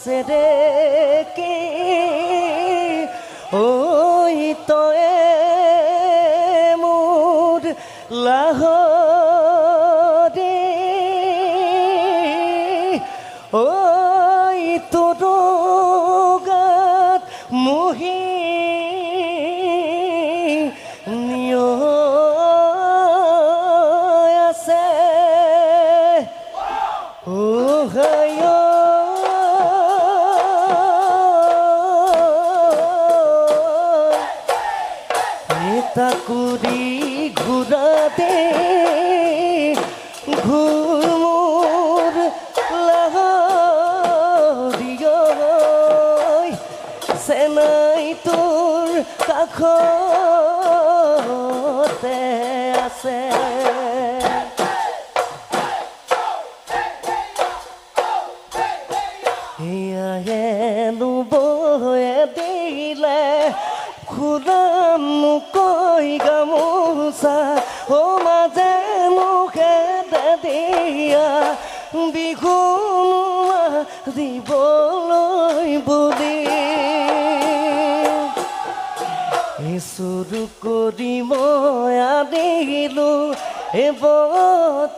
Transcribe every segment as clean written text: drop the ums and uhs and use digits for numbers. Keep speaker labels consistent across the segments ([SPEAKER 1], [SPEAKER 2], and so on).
[SPEAKER 1] আছে রে কে ওই তয়ে মোর লাহরে ওই তোর গাত মুহি নিয় আছে ও হায় তাকুরি ঘুরা দে ঘুমুর লাহরিয় সেনাই তোর কাষতে আছে এনো বয়ে দিলে খুদাম কৈ গামোচা ও মাজে মুখে দিয়া বিহু দিবলৈ বুলি চুৰু কৰি মই আনিলো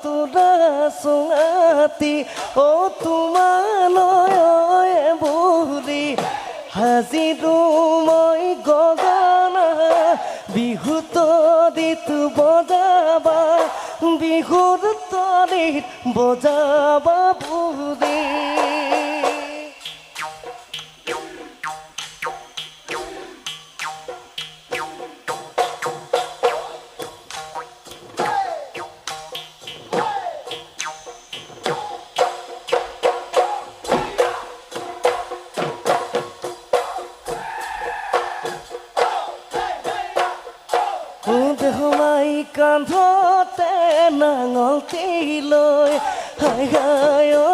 [SPEAKER 1] তোৰা চুঙাতি অ তোমালৈ বুলি হাজিৰো মই গগনা বিহুত দিতো বজাবা বিহুৰ তলিত বজাবা বুলি দেহমাই কান্ধতে নাঙলটি লৈ হাই হাই ঐ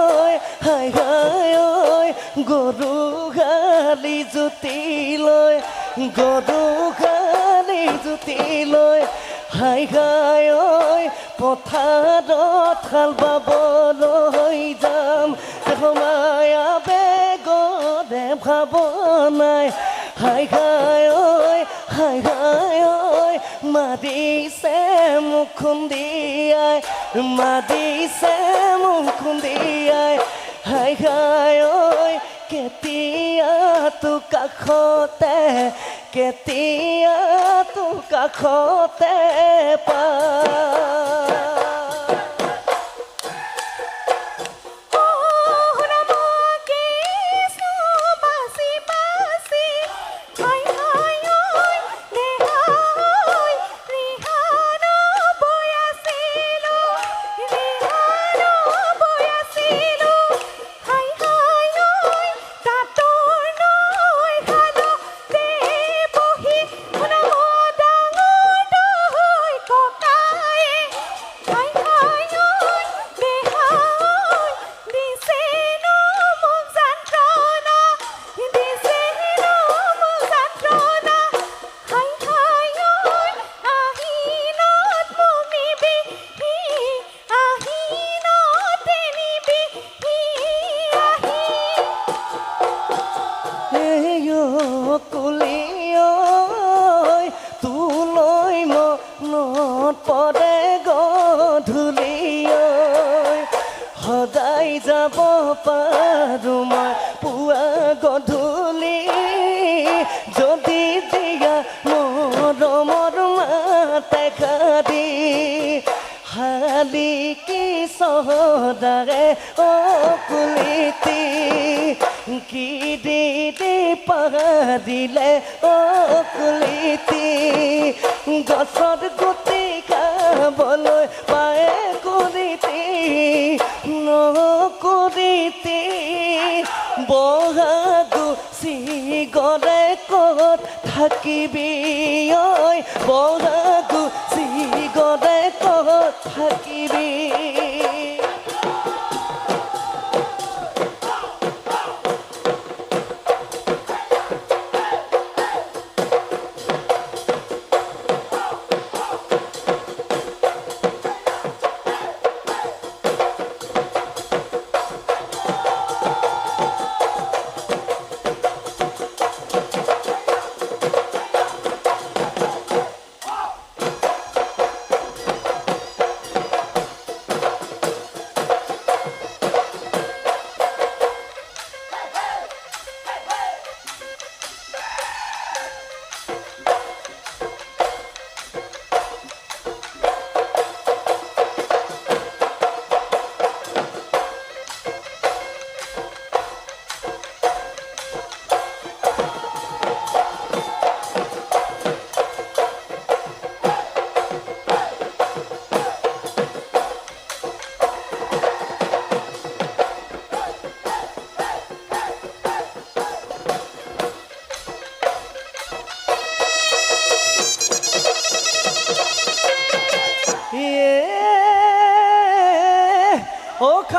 [SPEAKER 1] গৰু গালি জুতি লৈ গৰু গালি জুতি লৈ হাই হাই ঐ পথাৰত হাল বাবলৈ যাম দেহমাই আবেগৰে ভাৱনাই হাই হাই ঐ মাদিছে মুখ খুন্দিয়াই মাদিছে মুখ খুন্দিয়াই হাই হাই ঐ কেতিয়া তো কাষতে কেতিয়া তো কাষতে পা তুলৈ মনত পৰে গধূলি সদায় যাব পাৰোঁ মই পুৱা গধূলি যদি দিয়া মৰমৰ মাতে খাদি শালি কি চহদাৰে অকুলিতি কি দি পাদিলে অকুলিতি গছত গুটি খাবলৈ পায় কুলিতি নকুলিতি বহাগু চিগৰে ক'ত থাকিবি ঐ বহাগু চিগৰে ক'ত থাকিবি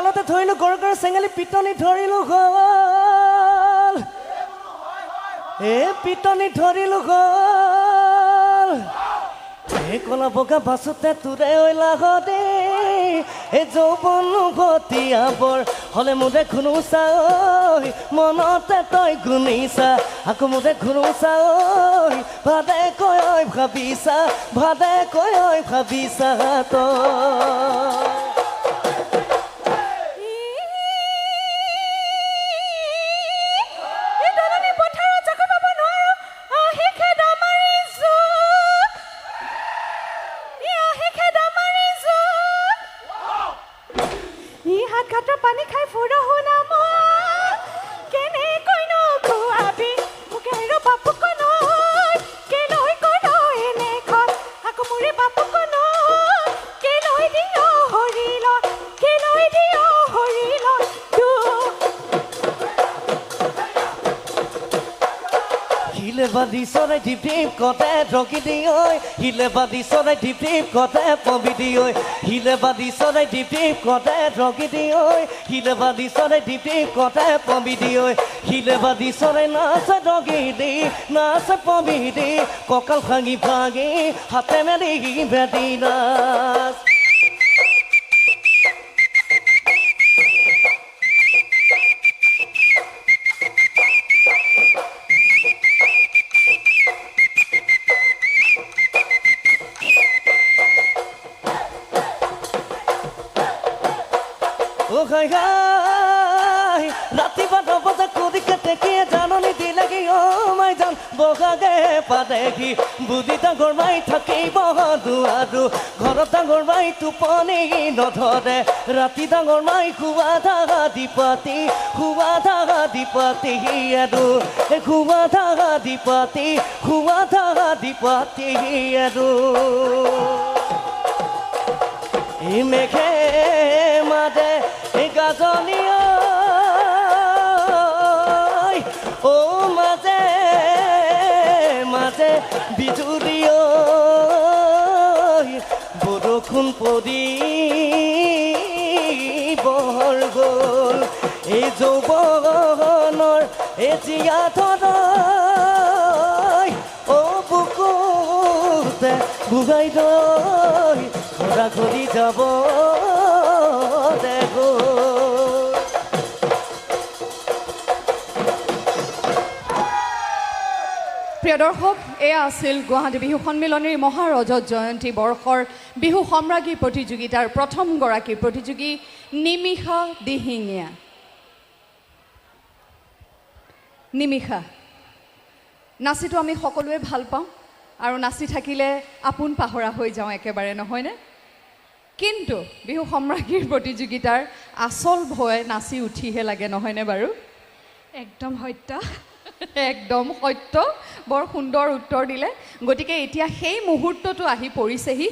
[SPEAKER 1] গলতে ধৰিলো গৰগৰ চেঙেলী পিটনি ধৰিলো গল পিটনি ধৰিলো গল কলা বগা বাছতে তোৰে লাহদে যৌৱন গতিয়াবৰ হলে মোৰে ঘুনুচা মনতে তই গুনিছা আকৌ মোৰে ঘুনুচা ভাদে কয় ভাবিছা ভাদে কয় ভাবিছা তই
[SPEAKER 2] পানী খাই ফুৰ শুনা কেনে কইন খুৱাবি মোকে আৰু বাপুক নয় কেলৈ কৰ এনেখন আকৌ মোৰে বাপুক নয় কেলৈ দিয় হৰিল কেলৈ দিয় হৰিল
[SPEAKER 1] হিলে বাদি চৰাই টিপ টিপ কতে ঢকি দিয় হিলে বাদি চৰাই টিপ টিপ কতে পবি দিয় হিলে বাদি চৰাই টিপ টিপ কতে ঢকি দিয় হিলে বাদি চৰাই টিপ টিপ কতে পবি দিয় হিলে বাদি চৰাই নাচে ঢকি দি নাচে পবি দি কঁকাল ভাঙি ভাঙি হাতে মেলি ভেটি নাচ ৰাতিপুৱা 9 বজাত কুদিকে টেকিয়ে জাননী দিলেগি মাই জান বগাগে পাদেগি বুজি ডাঙৰ মাই থাকিব দুৱাৰো ঘৰত ডাঙৰ মাই টোপনি নধৰে ৰাতি ডাঙৰ মাই খুৱা ধাৰা দিপাতি খুৱা ধাৰা দিপাতি আৰু খুৱা ধাৰা দিপাতি খুৱা ধাৰা দিপাতি আৰু মেঘে মাদে গাজনী ও মাজে মাজে বিজুলী বৰষুণ পৰি বৰ গ'ল এই যৌৱনৰ এই জীয়া ধৰ ও বুকুতে বুগাই ৰৈ ঘৰা ঘৰি যাব দেখো
[SPEAKER 2] প্ৰিয় দৰ্শক এয়া আছিল গুৱাহাটী বিহু সন্মিলনীৰ মহাৰজত জয়ন্তী বৰ্ষৰ বিহু সম্ৰাজ্ঞী প্ৰতিযোগিতাৰ প্ৰথমগৰাকী প্ৰতিযোগী নিমিষা দিহিঙীয়া নিমিষা নাচিটো আমি সকলোৱে ভাল পাওঁ আৰু নাচি থাকিলে আপোন পাহৰা হৈ যাওঁ একেবাৰে নহয়নে কিন্তু বিহু সম্ৰাজ্ঞীৰ প্ৰতিযোগিতাৰ আচল ভয় নাচি উঠিহে লাগে নহয়নে বাৰু একদম সত্য একদম সত্য বৰ সুন্দৰ উত্তৰ দিলে গতিকে এতিয়া সেই মুহূৰ্তটো আহি পৰিছেহি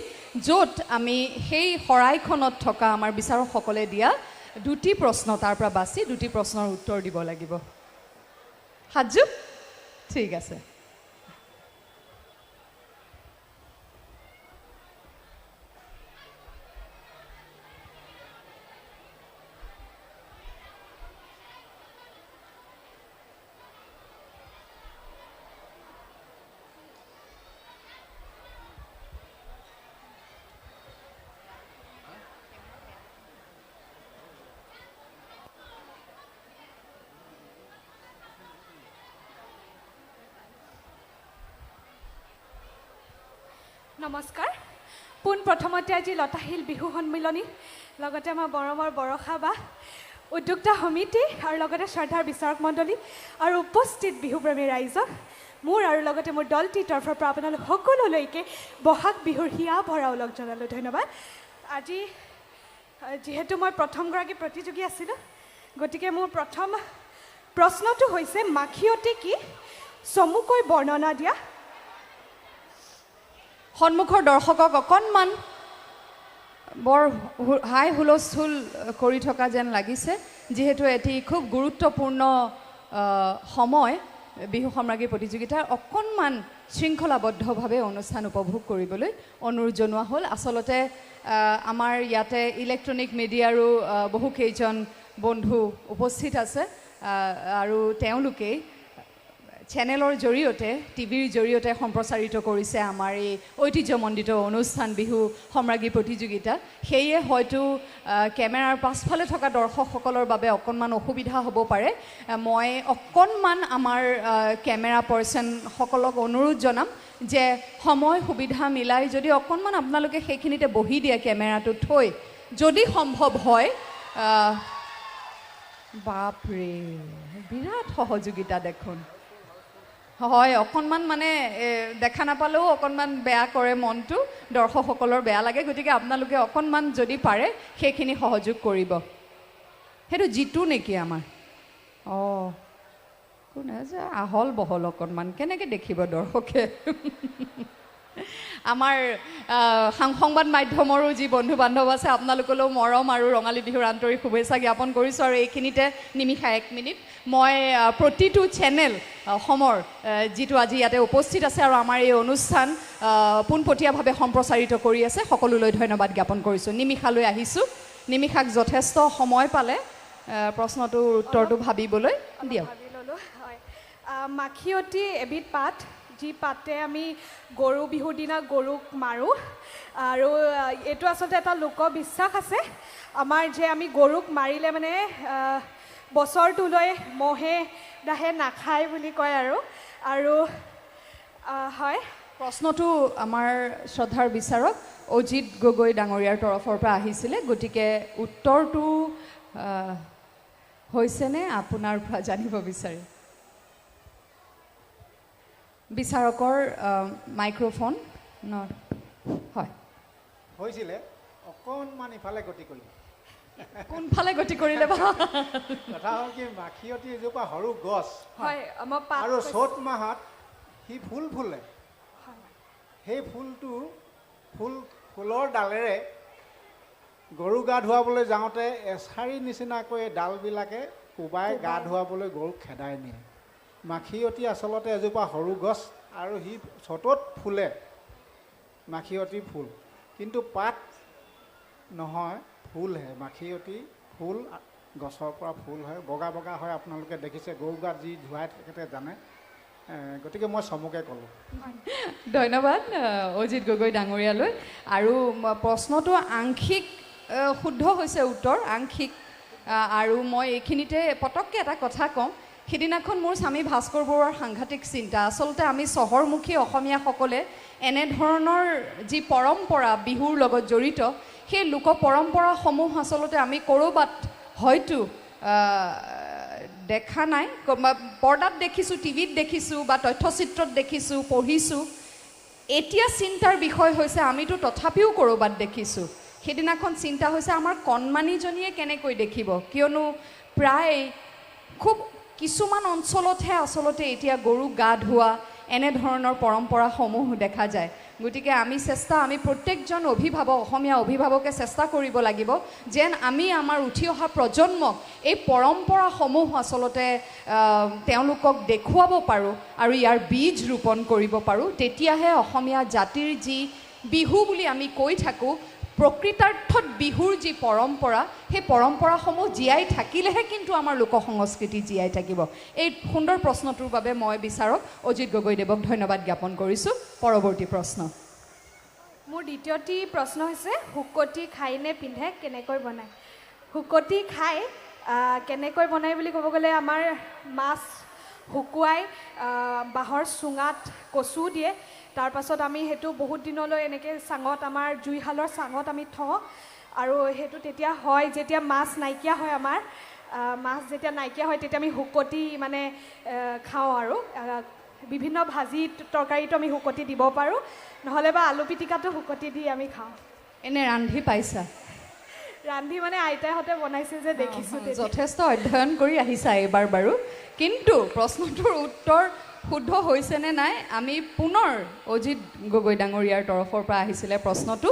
[SPEAKER 2] য'ত আমি সেই শৰাইখনত থকা আমাৰ বিচাৰকসকলে দিয়া দুটি প্ৰশ্ন তাৰ পৰা বাছি দুটি প্ৰশ্নৰ উত্তৰ দিব লাগিব সাজু ঠিক আছে
[SPEAKER 3] নমস্কাৰ পোনপ্ৰথমতে আজি লতাশিল বিহু সন্মিলনী লগতে আমাৰ বৰমৰ বৰষা বা উদ্যোক্তা সমিতি আৰু লগতে শ্ৰদ্ধাৰ বিচাৰক মণ্ডলী আৰু উপস্থিত বিহুপ্ৰেমী ৰাইজক মোৰ আৰু লগতে মোৰ দলটিৰ তৰফৰ পৰা আপোনালোক সকলোলৈকে বহাগ বিহুৰ হিয়া ভৰা ওলগ জনালোঁ ধন্যবাদ আজি যিহেতু মই প্ৰথমগৰাকী প্ৰতিযোগী আছিলোঁ গতিকে মোৰ প্ৰথম প্ৰশ্নটো হৈছে মাখিয়তী কি চমুকৈ বৰ্ণনা দিয়া
[SPEAKER 2] সন্মুখৰ দৰ্শকক অকণমান বৰ হাই হুলস্থুল কৰি থকা যেন লাগিছে যিহেতু এটি খুব গুৰুত্বপূৰ্ণ সময় বিহু সম্ৰাজ্ঞী প্ৰতিযোগিতাৰ অকণমান শৃংখলাবদ্ধভাৱে অনুষ্ঠান উপভোগ কৰিবলৈ অনুৰোধ জনোৱা হ'ল আচলতে আমাৰ ইয়াতে ইলেক্ট্ৰনিক মিডিয়াৰো বহুকেইজন বন্ধু উপস্থিত আছে আৰু তেওঁলোকেই চেনেলৰ জৰিয়তে টিভিৰ জৰিয়তে সম্প্ৰচাৰিত কৰিছে আমাৰ এই ঐতিহ্যমণ্ডিত অনুষ্ঠান বিহু সম্ৰাজ্ঞী প্ৰতিযোগিতা সেয়ে হয়তো কেমেৰাৰ পাছফালে থকা দৰ্শকসকলৰ বাবে অকণমান অসুবিধা হ'ব পাৰে মই অকণমান আমাৰ কেমেৰা পাৰ্চনসকলক অনুৰোধ জনাম যে সময় সুবিধা মিলাই যদি অকণমান আপোনালোকে সেইখিনিতে বহি দিয়ে কেমেৰাটো থৈ যদি সম্ভৱ হয় বাপৰে বিৰাট সহযোগিতা দেখোন হয় অকণমান মানে দেখা নাপালেও অকণমান বেয়া কৰে মনটো দৰ্শকসকলৰ বেয়া লাগে গতিকে আপোনালোকে অকণমান যদি পাৰে সেইখিনি সহযোগ কৰিব সেইটো জিতু নেকি আমাৰ অঁ কোনে যে আহল বহল অকণমান কেনেকৈ দেখিব দৰ্শকে আমাৰ সংবাদ মাধ্যমৰো যি বন্ধু বান্ধৱ আছে আপোনালোকলৈও মৰম আৰু ৰঙালী বিহুৰ আন্তৰিক শুভেচ্ছা জ্ঞাপন কৰিছোঁ আৰু এইখিনিতে নিমিষা 1 মিনিট মই প্ৰতিটো চেনেল অসমৰ যিটো আজি ইয়াতে উপস্থিত আছে আৰু আমাৰ এই অনুষ্ঠান পোনপটীয়াভাৱে সম্প্ৰচাৰিত কৰি আছে সকলোলৈ ধন্যবাদ জ্ঞাপন কৰিছোঁ নিমিষালৈ আহিছোঁ নিমিষাক যথেষ্ট সময় পালে প্ৰশ্নটোৰ উত্তৰটো ভাবিবলৈ দিয়ক
[SPEAKER 3] মাখিয়তী এবিধ পাত যি পাতে আমি গৰু বিহুৰ দিনা গৰুক মাৰোঁ আৰু এইটো আচলতে এটা লোকবিশ্বাস আছে আমাৰ যে আমি গৰুক মাৰিলে মানে বছৰটোলৈ মহে দাহে নাখায় বুলি কয় আৰু হয়
[SPEAKER 2] প্ৰশ্নটো আমাৰ শ্ৰদ্ধাৰ বিচাৰক অজিত গগৈ ডাঙৰীয়াৰ তৰফৰ পৰা আহিছিলে গতিকে উত্তৰটো হৈছেনে আপোনাৰ পৰা জানিব বিচাৰে বিচাৰকৰ মাইক্ৰফোন হয়
[SPEAKER 4] হৈছিলে অকণমান ইফালে গতি কৰিলে
[SPEAKER 2] কোনফালে গতি কৰিলে বা
[SPEAKER 4] কথা হ'ল কি মাখিয়তী এজোপা সৰু গছ
[SPEAKER 3] হয়
[SPEAKER 4] আৰু চ'ত মাহত সি ফুল ফুলে সেই ফুলৰ ডালেৰে গৰু গা ধুৱাবলৈ যাওঁতে এছাৰি নিচিনাকৈ ডালবিলাকে কোবাই গা ধুৱাবলৈ গৰুক খেদাই নিয়ে মাখিয়তী আচলতে এজোপা সৰু গছ আৰু সি চ'তত ফুলে মাখিয়তী ফুল কিন্তু পাত নহয় ফুলহে মাখিয়তী ফুল গছৰ পৰা ফুল হয় বগা বগা হয় আপোনালোকে দেখিছে গৰু গাত যি ধুৱাই তেখেতে জানে গতিকে মই চমুকে ক'লোঁ
[SPEAKER 2] ধন্যবাদ অজিত গগৈ ডাঙৰীয়ালৈ আৰু প্ৰশ্নটো আংশিক শুদ্ধ হৈছে উত্তৰ আংশিক আৰু মই এইখিনিতে পটককৈ এটা কথা কওঁ সিদিনাখন মোৰ স্বামী ভাস্কৰ বৰুৱাৰ সাংঘাতিক চিন্তা আচলতে আমি চহৰমুখী অসমীয়াসকলে এনেধৰণৰ যি পৰম্পৰা বিহুৰ লগত জড়িত সেই লোক পৰম্পৰাসমূহ আচলতে আমি ক'ৰবাত হয়তো দেখা নাই পৰ্দাত দেখিছোঁ টিভিত দেখিছোঁ বা তথ্যচিত্ৰত দেখিছোঁ পঢ়িছোঁ এতিয়া চিন্তাৰ বিষয় হৈছে আমিতো তথাপিও ক'ৰবাত দেখিছোঁ সেইদিনাখন চিন্তা হৈছে আমাৰ কণমানিজনীয়ে কেনেকৈ দেখিব কিয়নো প্ৰায় খুব কিছুমান অঞ্চলতহে আচলতে এতিয়া গৰুক গা ধোৱা এনেধৰণৰ পৰম্পৰাসমূহ দেখা যায় গতিকে আমি প্ৰত্যেকজন অভিভাৱক অসমীয়া অভিভাৱকে চেষ্টা কৰিব লাগিব যেন আমি আমাৰ উঠি অহা প্ৰজন্মক এই পৰম্পৰাসমূহ আচলতে তেওঁলোকক দেখুৱাব পাৰোঁ আৰু ইয়াৰ বীজ ৰোপণ কৰিব পাৰোঁ তেতিয়াহে অসমীয়া জাতিৰ যি বিহু বুলি আমি কৈ থাকোঁ প্ৰকৃতাৰ্থত বিহুৰ যি পৰম্পৰা সেই পৰম্পৰাসমূহ জীয়াই থাকিলেহে কিন্তু আমাৰ লোক সংস্কৃতি জীয়াই থাকিব এই সুন্দৰ প্ৰশ্নটোৰ বাবে মই বিচাৰক অজিত গগৈদেৱক ধন্যবাদ জ্ঞাপন কৰিছোঁ পৰৱৰ্তী প্ৰশ্ন
[SPEAKER 3] মোৰ দ্বিতীয়টি প্ৰশ্ন হৈছে শুকতি খাই নে পিন্ধে কেনেকৈ বনায় শুকতি খাই কেনেকৈ বনায় বুলি ক'ব গ'লে আমাৰ মাছ শুকুৱাই বাঁহৰ চুঙাত কচু দিয়ে তাৰপাছত আমি সেইটো বহুত দিনলৈ এনেকৈ চাঙত আমাৰ জুইশালৰ চাঙত আমি থওঁ আৰু সেইটো তেতিয়া হয় যেতিয়া মাছ নাইকিয়া হয় আমাৰ মাছ যেতিয়া নাইকিয়া হয় তেতিয়া আমি শুকতি মানে খাওঁ আৰু বিভিন্ন ভাজি তৰকাৰীটো আমি শুকতি দিব পাৰোঁ নহ'লে বা আলু পিটিকাটো শুকতি দি আমি খাওঁ
[SPEAKER 2] এনে ৰান্ধি পাইছা
[SPEAKER 3] ৰান্ধি মানে আইতাহঁতে বনাইছিল যে দেখিছোঁ
[SPEAKER 2] যথেষ্ট অধ্যয়ন কৰি আহিছা এইবাৰ বাৰু কিন্তু প্ৰশ্নটোৰ উত্তৰ শুদ্ধ হৈছেনে নাই আমি পুনৰ অজিত গগৈ ডাঙৰীয়াৰ তৰফৰ পৰা আহিছিলে প্ৰশ্নটো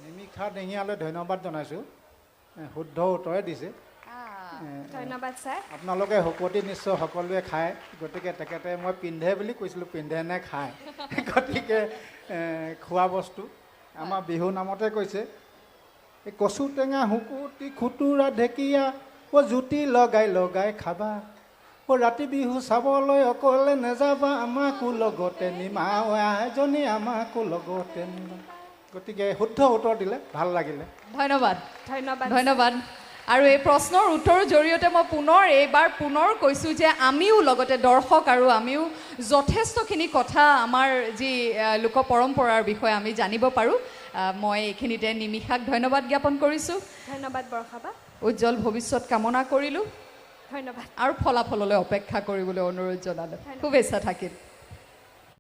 [SPEAKER 4] নিমিষা ডেঙীয়ালৈ ধন্যবাদ জনাইছোঁ শুদ্ধ উত্তৰে দিছে
[SPEAKER 3] ধন্যবাদ ছাৰ
[SPEAKER 4] আপোনালোকে শুকতি নিশ্চয় সকলোৱে খায় গতিকে তেখেতে মই পিন্ধে বুলি কৈছিলোঁ পিন্ধে নে খায় গতিকে খোৱা বস্তু আমাৰ বিহু নামতে কৈছে এই কচু টেঙা শুকুতি খুতুৰা ঢেকীয়া জুতি লগাই লগাই খাবা ৰাতি বিহু চাবলৈ অকলে নেযাবা আমাকো লগতে নিমা এজনী আমাকো লগতে নিমা গতিকে শুদ্ধ উত্তৰ দিলে ভাল লাগিলে
[SPEAKER 2] ধন্যবাদ
[SPEAKER 3] ধন্যবাদ
[SPEAKER 2] ধন্যবাদ আৰু এই প্ৰশ্নৰ উত্তৰৰ জৰিয়তে মই পুনৰ কৈছোঁ যে আমিও লগতে দৰ্শক আৰু আমিও যথেষ্টখিনি কথা আমাৰ যি লোক পৰম্পৰাৰ বিষয়ে আমি জানিব পাৰোঁ মই এইখিনিতে নিমিষাক ধন্যবাদ জ্ঞাপন কৰিছোঁ
[SPEAKER 3] ধন্যবাদ বৰষা বা
[SPEAKER 2] উজ্জ্বল ভৱিষ্যত কামনা কৰিলোঁ
[SPEAKER 3] ধন্যবাদ
[SPEAKER 2] আৰু ফলাফললৈ অপেক্ষা কৰিবলৈ অনুৰোধ জনালোঁ শুভেচ্ছা থাকিল